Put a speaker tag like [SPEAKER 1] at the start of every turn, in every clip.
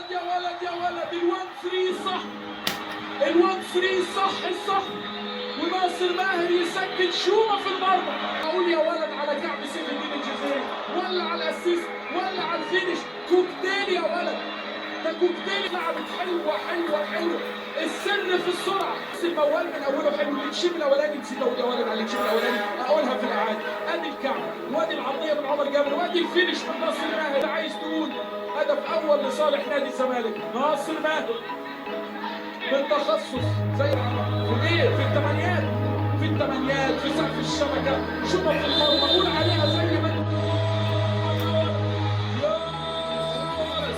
[SPEAKER 1] ولد يا ولد يا ولد، الوان 3 صح، الوان 3 صح. وناصر ماهر يسجل شومه في المرمى. اقول يا ولد على كعب سيف الدين الجزيري، ولا على الاسيست، ولا على الفينش. كوكتيل يا ولد، ده كوكتيل. لعبت حلوه. السر في السرعه. الموال من اوله حلو. التشيب الاولاني نسيت اقول يا ولد على التشيب الاولاني، اقولها في الاعاده. ادي الكعب، وادي العرضيه من عمر جابر، وادي الفينش من ناصر ماهر. عايز تقول هدف اول لصالح نادي الزمالك. ناصر ماهر بالتخصص زي في ايه، في الثمانيات في سقف الشبكه. شوطه في المرمى، قول عليها زي ما انت.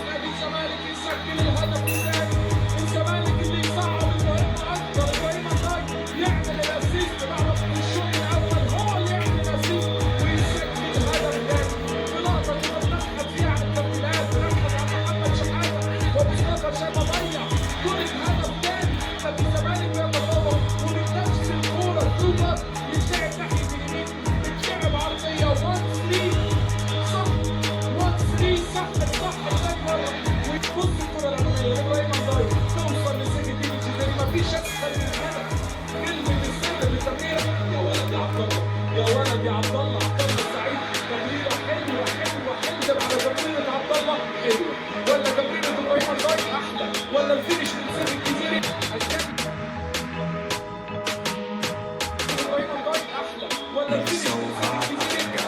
[SPEAKER 1] نادي الزمالك يسجل الهدف الثاني. الزمالك اللي يصعب المهمه اكثر. ابراهيم الضاي يعمل الاسيست بعد الشوط الاول، هو اللي يعمل الاسيست ويسجل الهدف الثاني في لقطه كنا بنبحث فيها عن التمريرات، بنبحث عن محمد شحاته ومصطفى شيبه ضيع كره هدف ثاني. الزمالك بيتطور، ومن نفس الكوره السوبر يتلعب ناحيه اليمين، يتلعب عرضيه 1-3 صح، 1-3 صح. ويبص الكره الاماميه ابراهيم الضاي توصل لسيف الدين الجزيري. مفيش اسهل من كده. كلمه السر للتمريره. يا ولد يا عبد الله، يا ولد يا عبد الله السعيد. تمريره حلوه على تمريره عبد الله حلوه، ولا تمريره ابراهيم الضاي احلى، ولا الفينش من سيف الجزيري ابراهيم الضاي احلى، ولا الفينش من سيف الجزيري.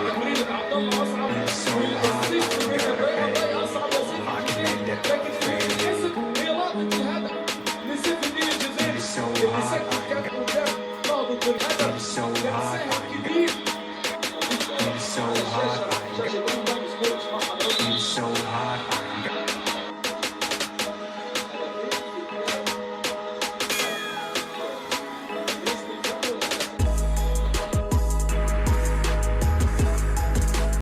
[SPEAKER 1] تمريره عبد الله اصعب، والاسيست من ابراهيم الضاي اصعب يا سيف الجزيري. لكن اللي بتتحسب هي لقطه الهدف لسيف الدين الجزيري اللي سجل كان قدام نهضه بالهدف. كان ساهم كبير.